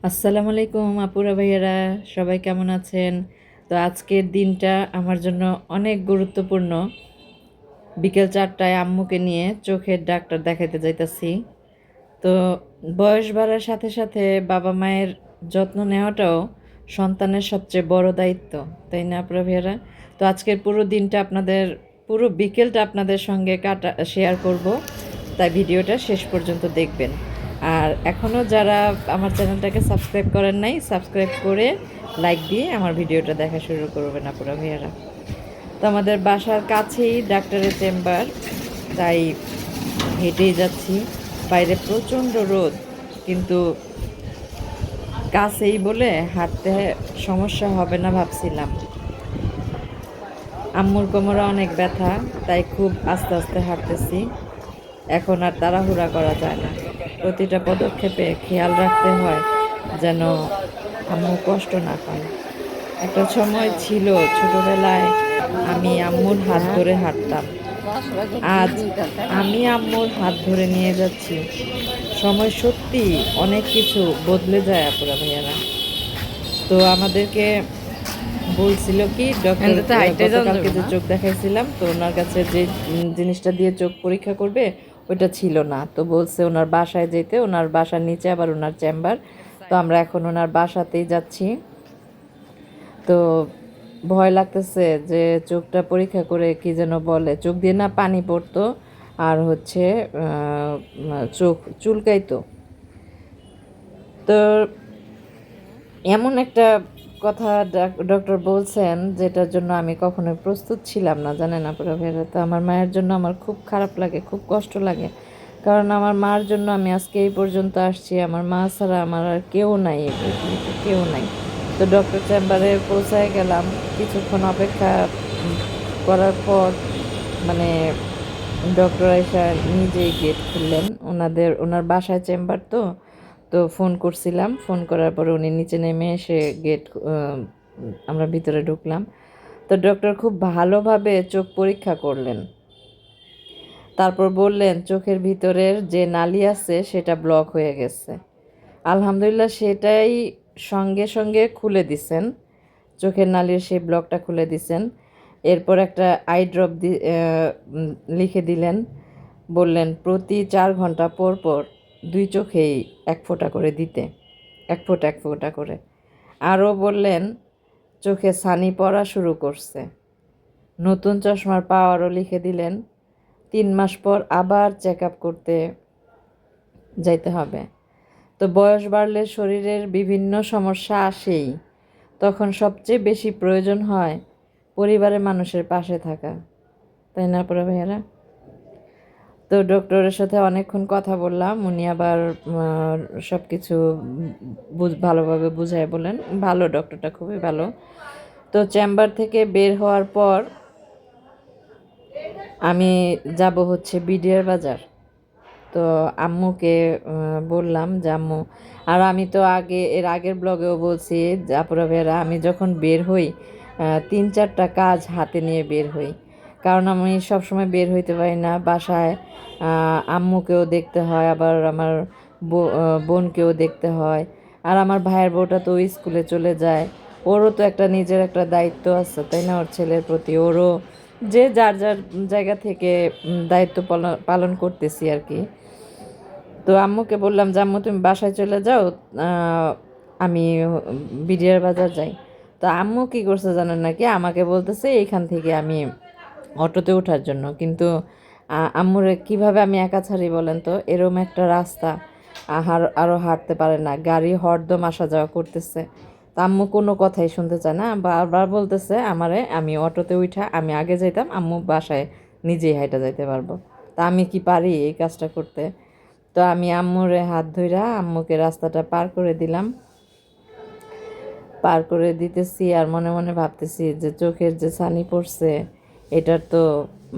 আসসালামু আলাইকুম আপুরা ভাইয়ারা, সবাই কেমন আছেন? তো আজকের দিনটা আমার জন্য অনেক গুরুত্বপূর্ণ। বিকেল 4টায় আম্মুকে নিয়ে চোখের ডাক্তার দেখাতে যাইতাছি। তো বয়স বাড়ার সাথে সাথে বাবা মায়ের যত্ন নেওয়াটাও সন্তানের সবচেয়ে বড় দায়িত্ব, তাই না আপুরা ভাইয়ারা? তো আজকের পুরো দিনটা পুরো বিকেলটা আপনাদের সঙ্গে শেয়ার করব, তাই ভিডিওটা শেষ পর্যন্ত দেখবেন। আর এখনও যারা আমার চ্যানেলটাকে সাবস্ক্রাইব করেন নাই, সাবস্ক্রাইব করে লাইক দিয়ে আমার ভিডিওটা দেখা শুরু করবেন আপুরা ভাইয়ারা। তো আমাদের বাসার কাছেই ডাক্তারের চেম্বার, তাই হেঁটেই যাচ্ছি। বাইরে প্রচণ্ড রোদ, কিন্তু কাছেই বলে হাঁটতে সমস্যা হবে না ভাবছিলাম। আম্মুর কোমরে অনেক ব্যথা, তাই খুব আস্তে আস্তে হাঁটতেছি। এখন আর তাড়াহুড়া করা যায় না, প্রতিটা পদক্ষেপে খেয়াল রাখতে হয় যেন আম্মু কষ্ট না পায়। একটা সময় ছিল ছোটবেলায় আমি আম্মুর হাত ধরে হাঁটতাম, আজ আমি আম্মুর হাত ধরে নিয়ে যাচ্ছি। সময় সত্যি অনেক কিছু বদলে যায় আপুরা ভাইয়ারা। তো আমাদেরকে বলছিল কি ডক্টর, গতকালকে যে চোখ দেখাইছিলাম, তো ওনার কাছে যে জিনিসটা দিয়ে চোখ পরীক্ষা করবে ওইটা ছিল না। তো বলছে ওনার বাসায় যেতে, ওনার বাসার নিচে আবার ওনার চেম্বার। তো আমরা এখন ওনার বাসাতেই যাচ্ছি। তো ভয় লাগতেছে যে চোখটা পরীক্ষা করে কি যেন বলে, চোখ দিয়ে না পানি পড়তো আর হচ্ছে চোখ চুলকাইতো। তো এমন একটা কথা ডক্টর বলছেন যেটার জন্য আমি কখনোই প্রস্তুত ছিলাম না, জানেন আপুরা ভাইরা। তো আমার মায়ের জন্য আমার খুব খারাপ লাগে, খুব কষ্ট লাগে, কারণ আমার মার জন্য আমি আজকে এই পর্যন্ত আসছি। আমার মা ছাড়া আমার আর কেউ নাই, এই পৃথিবীতে কেউ নাই। তো ডক্টর চেম্বারে পৌঁছায় গেলাম, কিছুক্ষণ অপেক্ষা করার পর মানে ডক্টর এসে নিজেই গেট খুললেন। ওনার বাসায় চেম্বার, তো তো ফোন করছিলাম, ফোন করার পরে উনি নিচে নেমে এসে গেট, আমরা ভিতরে ঢুকলাম। তো ডক্টর খুব ভালোভাবে চোখ পরীক্ষা করলেন, তারপর বললেন চোখের ভিতরের যে নালি আছে সেটা ব্লক হয়ে গেছে। আলহামদুলিল্লাহ সেটাই সঙ্গে সঙ্গে খুলে দিছেন, চোখের নালির সেই ব্লকটা খুলে দিছেন। এরপর একটা আই ড্রপ লিখে দিলেন, বললেন প্রতি 4 ঘন্টা পর পর দুই চোখেই 1 ফোঁটা করে দিতে, 1 ফোঁটা 1 ফোঁটা করে। আরও বললেন চোখে ছানি পড়া শুরু করছে, নতুন চশমার পাওয়ারও লিখে দিলেন। 3 মাস পর আবার চেক আপ করতে যাইতে হবে। তো বয়স বাড়লে শরীরের বিভিন্ন সমস্যা আসেই, তখন সবচেয়ে বেশি প্রয়োজন হয় পরিবারের মানুষের পাশে থাকা, তাই না পরে ভাইয়ারা? তো ডক্টরের সাথে অনেকক্ষণ কথা বললাম, উনি আবার সব কিছু ভালোভাবে বুঝাই বলেন। ভালো, ডক্টরটা খুবই ভালো। তো চেম্বার থেকে বের হওয়ার পর আমি যাব হচ্ছে বিডিআর বাজার। তো আম্মুকে বললাম যে আম্মু, আর আমি তো এর আগের ব্লগেও বলছি যে আপুরা ভাইয়ারা, আমি যখন বের হই 3-4টা কাজ হাতে নিয়ে বের হই, কারণ আমি সবসময় বের হইতে পারি না। বাসায় আম্মুকেও দেখতে হয়, আবার আমার বোনকেও দেখতে হয়, আর আমার ভাইয়ের বউটা তো স্কুলে চলে যায়, ওরও তো একটা নিজের একটা দায়িত্ব আছে, তাই না? ওর ছেলের প্রতি ওরও যে যার যার জায়গা থেকে দায়িত্ব পালন করতেছি আর কি। তো আম্মুকে বললাম যে আম্মু তুমি বাসায় চলে যাও, আমি বিডিআর বাজার যাই। তো আম্মু কী করছে জানেন নাকি, আমাকে বলতেছে এইখান থেকে আমি অটোতে ওঠার জন্য, কিন্তু আম্মুরে কিভাবে আমি একা ছাড়ি বলেন তো? এরম একটা রাস্তা, আরও হাঁটতে পারে না, গাড়ি হরদম আসা যাওয়া করতেছে। তো আম্মু কোনো কথাই শুনতে চায় না, বারবার বলতেছে আমারে আমি অটোতে উঠা আমি আগে যাইতাম, আম্মু বাসায় নিজেই হাইটা যাইতে পারবো। তা আমি কি পারি এই কাজটা করতে? তো আমি আম্মুরে হাত ধইরা আম্মুকে রাস্তাটা পার করে দিলাম, পার করে দিতেছি আর মনে মনে ভাবতেছি যে চোখের যে ছানি পড়ছে এটার তো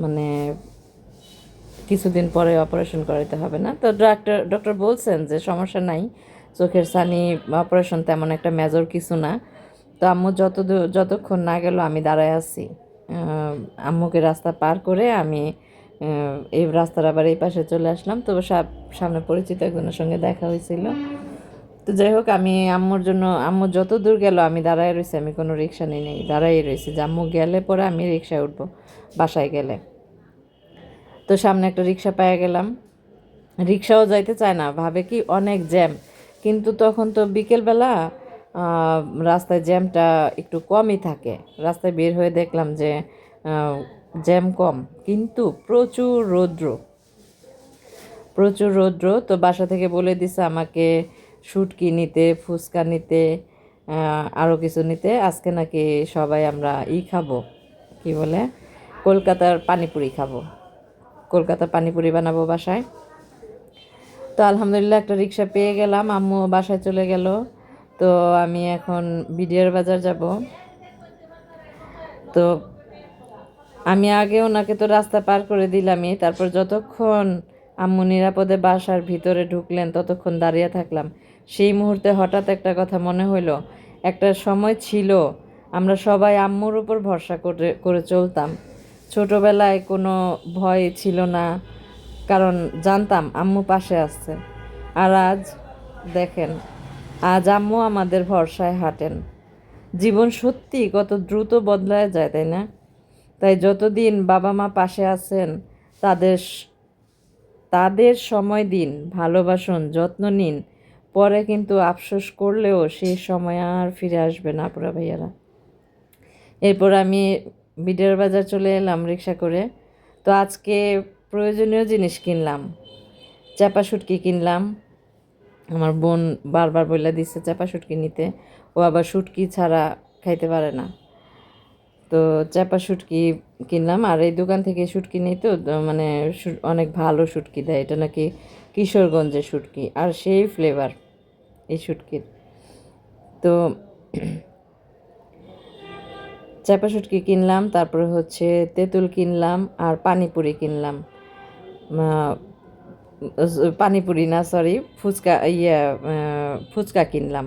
মানে কিছুদিন পরে অপারেশন করাতে হবে না। তো ডক্টর বলছেন যে সমস্যা নাই, চোখের ছানি অপারেশন তেমন একটা মেজর কিছু না। তো আম্মু যতক্ষণ না গেল আমি দাঁড়ায় আছি। আম্মুকে রাস্তা পার করে আমি এই রাস্তার আবার এই পাশে চলে আসলাম। তো সামনে পরিচিত একজনের সঙ্গে দেখা হয়েছিল। তো যাই হোক, আমি আম্মুর জন্য, আম্মু যত দূর গেল আমি দাঁড়ায় রয়েছি, আমি কোনো রিক্সা নিই নেই, দাঁড়াই রয়েছি যে আম্মু গেলে পরে আমি রিক্সায় উঠবো বাসায় গেলে। তো সামনে একটা রিক্সা পেয়ে গেলাম, রিক্সাও যাইতে চায় না, ভাবে কি অনেক জ্যাম। কিন্তু তখন তো বিকেলবেলা, রাস্তায় জ্যামটা একটু কমই থাকে। রাস্তায় বের হয়ে দেখলাম যে জ্যাম কম, কিন্তু প্রচুর রৌদ্র, প্রচুর রৌদ্র। তো বাসা থেকে বলে দিছে আমাকে শুটকি নিতে, ফুচকা নিতে, আরও কিছু নিতে। আজকে নাকি সবাই আমরা খাবো, কি বলে, কলকাতার পানিপুরি খাবো, কলকাতার পানিপুরি বানাবো বাসায়। তো আলহামদুলিল্লাহ একটা রিক্সা পেয়ে গেলাম, আম্মু বাসায় চলে গেল। তো আমি এখন বিডিআর বাজার যাব। তো আমি আগে ওনাকে তো রাস্তা পার করে দিলামই, তারপর যতক্ষণ আম্মু নিরাপদে বাসার ভিতরে ঢুকলেন ততক্ষণ দাঁড়িয়ে থাকলাম। সেই মুহূর্তে হঠাৎ একটা কথা মনে হইলো, একটা সময় ছিল আমরা সবাই আম্মুর উপর ভরসা করে করে চলতাম। ছোটোবেলায় কোনো ভয় ছিল না, কারণ জানতাম আম্মু পাশে আসছে। আর আজ দেখেন, আজ আম্মু আমাদের ভরসায় হাঁটেন। জীবন সত্যি কত দ্রুত বদলায় যায়, তাই না? তাই যতদিন বাবা মা পাশে আছেন তাদের তাদের সময় দিন, ভালোবাসুন, যত্ন নিন। পরে কিন্তু আফসোস করলেও সেই সময় আর ফিরে আসবে না আপুরা ভাইয়ারা। এরপর আমি বিডিআর বাজার চলে এলাম রিক্সা করে। তো আজকে প্রয়োজনীয় জিনিস কিনলাম, চাপা শুটকি কিনলাম। আমার বোন বারবার বলে দিচ্ছে চাপা শুটকি নিতে, ও আবার শুটকি ছাড়া খাইতে পারে না। তো চাপা শুটকি কিনলাম। আর এই দোকান থেকে শুটকি নিই তো, মানে অনেক ভালো শুটকি দেয়, এটা নাকি কিশোরগঞ্জের শুটকি, আর সেই ফ্লেভার এই শুটকির। তো চাপা শুটকি কিনলাম, তারপরে হচ্ছে তেঁতুল কিনলাম, আর পানিপুরি কিনলাম। পানিপুরি না, সরি, ফুচকা, ফুচকা কিনলাম।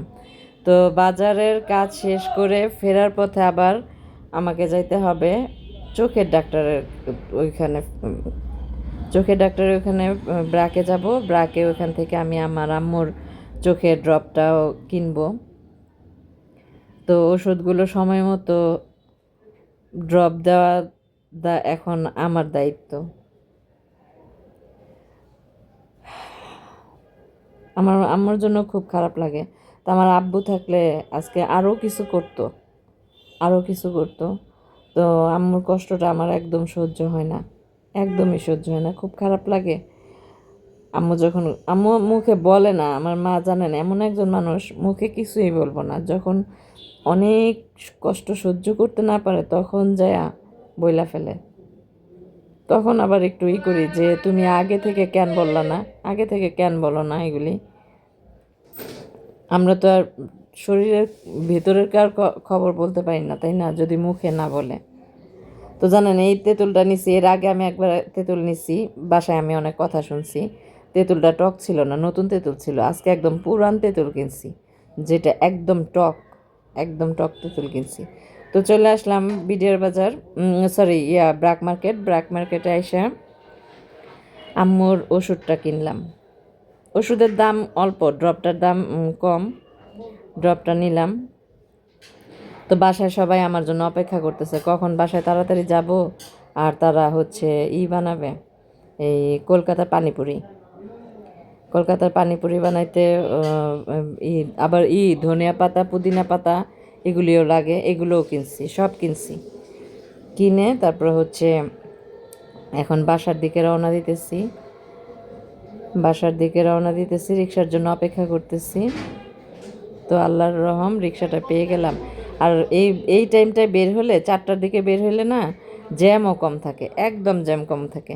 তো বাজারের কাজ শেষ করে ফেরার পথে আবার আমাকে যাইতে হবে চোখের ডাক্তারের ওইখানে, চোখের ডাক্তারের ওইখানে ব্রাকে যাব। ব্রাকে ওইখান থেকে আমি আমার আম্মুর চোখের ড্রপটাও কিনবো। তো ওষুধগুলো সময় মতো ড্রপ দেওয়া এখন আমার দায়িত্ব। আমার আম্মুর জন্য খুব খারাপ লাগে। তো আমার আব্বু থাকলে আজকে আরও কিছু করতো, আরও কিছু করতো। তো আম্মুর কষ্টটা আমার একদম সহ্য হয় না, একদমই সহ্য হয় না, খুব খারাপ লাগে। আম্মু যখন, আম্মু মুখে বলে না, আমার মা জানেন এমন একজন মানুষ, মুখে কিছুই বলবো না, যখন অনেক কষ্ট সহ্য করতে না পারে তখন যায় বইলা ফেলে। তখন আবার একটু করি যে তুমি আগে থেকে কেন বললা না, আগে থেকে কেন বলো না এগুলি। আমরা তো আর শরীরের ভেতরের কার খবর বলতে পারি না, তাই না, যদি মুখে না বলে। তো জানেন এই তেঁতুলটা নিছি, এর আগে আমি একবার তেঁতুল নিছি, বাসায় আমি অনেক কথা শুনছি। তেঁতুলটা টক ছিল না, নতুন তেঁতুল ছিল। আজকে একদম পুরান তেঁতুল কিনছি, যেটা একদম টক, একদম টক তেঁতুল কিনছি। তো চলে আসলাম বিডিআর বাজার, সরি ব্র্যাক মার্কেট। ব্র্যাক মার্কেটে এসে আম্মুর ওষুধটা কিনলাম। ওষুধের দাম অল্প, ড্রপটার দাম কম, ড্রপটা নিলাম। তো বাসায় সবাই আমার জন্য অপেক্ষা করতেছে, কখন বাসায় তাড়াতাড়ি যাব আর তারা হচ্ছে বানাবে, এই কলকাতার পানিপুরি। কলকাতার পানিপুরি বানাইতে আবার ধনিয়া পাতা, পুদিনা পাতা এগুলিও লাগে, এগুলোও কিনছি, সব কিনছি। কিনে তারপরে হচ্ছে এখন বাসার দিকে রওনা দিতেছি, বাসার দিকে রওনা দিতেছি, রিক্সার জন্য অপেক্ষা করতেছি। তো আল্লাহর রহম রিক্সাটা পেয়ে গেলাম। আর এই টাইমটায় বের হলে, 4টার দিকে বের হলে না, জ্যামও কম থাকে, একদম জ্যাম কম থাকে।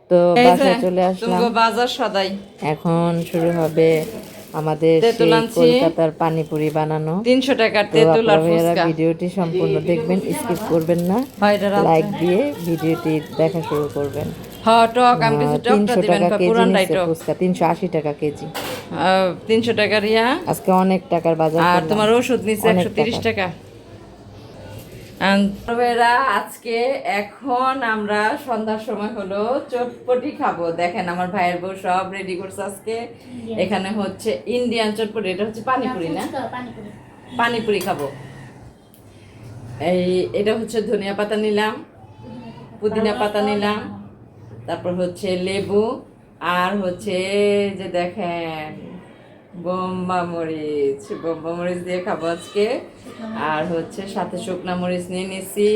তো বাসায় চলে আসলাম, বাজার সদাই এখন শুরু হবে আমাদের সেই কলকাতার পানিপুরি বানানো। 300 টাকার তো তেঁতুল আর আপনারা ফুচকা। ভিডিওটি সম্পূর্ণ দেখবেন, স্কিপ করবেন না, লাইক দিয়ে ভিডিওটি দেখা শুরু করবেন। হ্যাঁ টক, আমি কিছু টকটা 300 দিবেন, টাকা কেজি পুরানটাই নিচ্ছে টক। ফুচকা, 380 টাকা কেজি। 300 টাকার আজকে অনেক টাকার বাজার আর করলাম, তোমার ওষুধ নিচ্ছে অনেক 130 টাকা। তবেরা আজকে এখন আমরা সন্ধ্যার সময় হলো চটপটি খাবো। দেখেন আমার ভাইয়ের বউ সব রেডি করছে আজকে। এখানে হচ্ছে ইন্ডিয়ান চটপটি, এটা হচ্ছে পানিপুরি না, পানিপুরি খাবো। এটা হচ্ছে ধনিয়া পাতা নিলাম, পুদিনা পাতা নিলাম, তারপর হচ্ছে লেবু, আর হচ্ছে যে দেখেন বোম্বা মরিচ দিয়ে খাবো আজকে। আর হচ্ছে সাথে শুকনা মরিচ নিয়ে নিছি।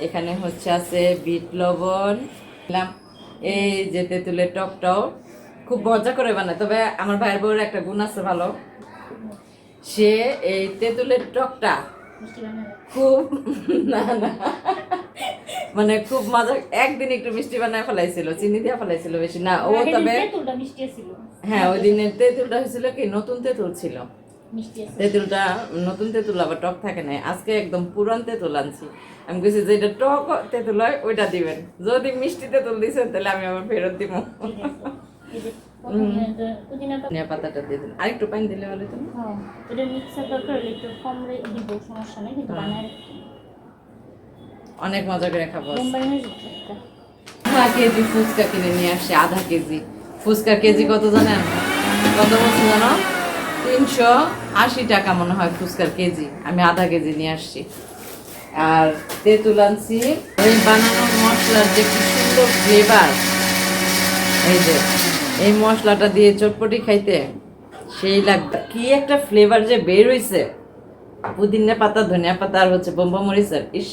এখানে হচ্ছে আছে বিট লবণ নিলাম। এই যে তেঁতুলের টকটাও খুব মজা করে বানায়। তবে আমার ভাইয়ের বউয়ের একটা গুণ আছে ভালো, সে এই তেঁতুলের টকটা খুব না না মানে খুব মজা। একদিন একটু মিষ্টি বানায় ফেলাইছিল, চিনি দিয়ে ফেলাইছিল বেশি না ও। তবে হ্যাঁ, ওই দিনের তেঁতুলটা হয়েছিল কি নতুন তেঁতুল ছিল, তেঁতুলটা নতুন তেঁতুল আবার টক থাকে না। আজকে একদম পুরান তেঁতুল আনছি। আমি বলছি যে এটা টক তেঁতুল হয় ওইটা দিবেন, যদি মিষ্টি তেঁতুল দিচ্ছেন তাহলে আমি আবার ফেরত দিব। ধনিয়া পাতাটা দিয়ে দিন, আরেকটু পানি দিলে ভালো তো। অনেক মজা করে খাবো। কেজি ফুচকা কিনে নিয়ে আসছে, আধা কেজি ফুচকার কেজি কত জানেন? কত বলছে জানো? 380 টাকা মনে হয় ফুচকার কেজি। আমি আধা কেজি নিয়ে আসছি। আর তেঁতুল আনছি। এই বানানোর মশলার যে কি সুন্দর ফ্লেভার, এই যে এই মশলাটা দিয়ে চটপটি খাইতে সেই লাগবে। কি একটা ফ্লেভার যে বের হইছে, পুদিনা পাতা, ধনিয়া পাতা আর হচ্ছে বোম্বা মরিচের। ইস,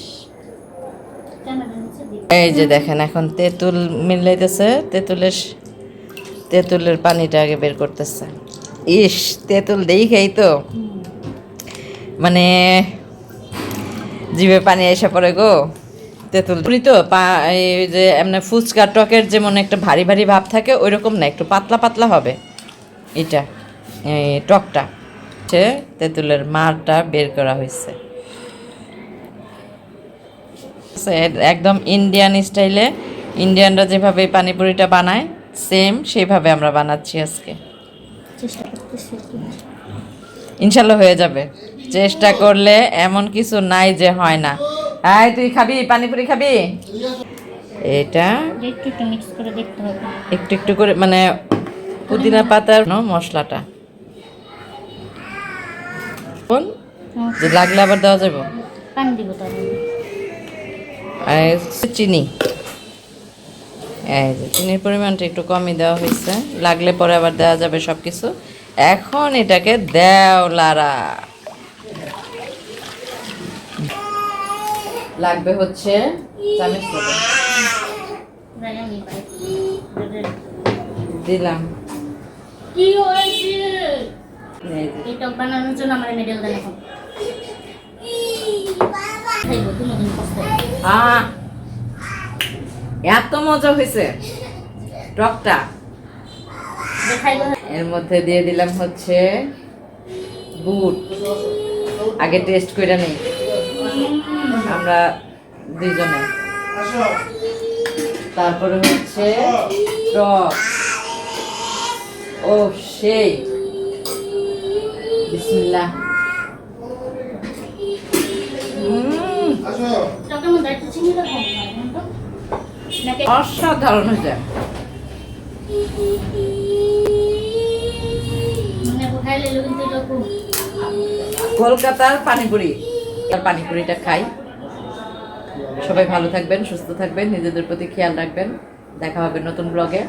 এই যে দেখেন এখন তেঁতুল মিলাইতেছে, তেঁতুলের পানিটা আগে বের করতেছে। ইস, তেঁতুল দেখেই তো মানে জিভে পানি এসে পড়ে গো। তেঁতুল পুরি তো এই যে এমনি ফুচকা টকের যেমন একটা ভারী ভারী ভাব থাকে ওইরকম না, একটু পাতলা পাতলা হবে এটা। এই টকটা হচ্ছে তেঁতুলের মারটা বের করা হয়েছে একদম ইন্ডিয়ান স্টাইলে। ইন্ডিয়ানরা যেভাবে পানিপুরিটা বানায় সেম সেইভাবে আমরা বানাচ্ছি আজকে। ইনশাল্লাহ হয়ে যাবে, চেষ্টা করলে এমন কিছু নাই যে হয় না। আয় তুই খাবি পানিপুরি খাবি? এটা একটু মিক্স করে দেখতে হবে, একটু একটু করে মানে পুদিনা পাতার মশলাটা যে লাগলে আবার দেওয়া যাবে। পানি দিব তাহলে। আর চিনি, এই যে চিনির পরিমাণটা একটু কমই দেওয়া হয়েছে, লাগলে পরে আবার দেওয়া যাবে সব কিছু। এখন এটাকে দেও লারা। লাগবে হচ্ছে চামচ মতো দিলাম। কি হয়েছে? এই যে এটা বানানোর জন্য আমার মেডেল দেন এখন। খাইবো তুমি দিন কষ্ট। এত মজা হয়েছে টকটা। দেখাইবো। এর মধ্যে দিয়ে দিলাম হচ্ছে বুট, আগে টেস্ট করে নেই আমরা দুইজনে। তারপরে হচ্ছে টক, ও সেই বিসমিল্লাহ। টকের মধ্যে একটু চিনি দাও নাকি? অসাধারণ হয়েছে। মানে খাইলে কিন্তু এটা খুব কলকাতার পানিপুরি, আর পানিপুরিটা খাই। সবাই ভালো থাকবেন, সুস্থ থাকবেন, নিজেদের প্রতি খেয়াল রাখবেন। দেখা হবে নতুন ব্লগে।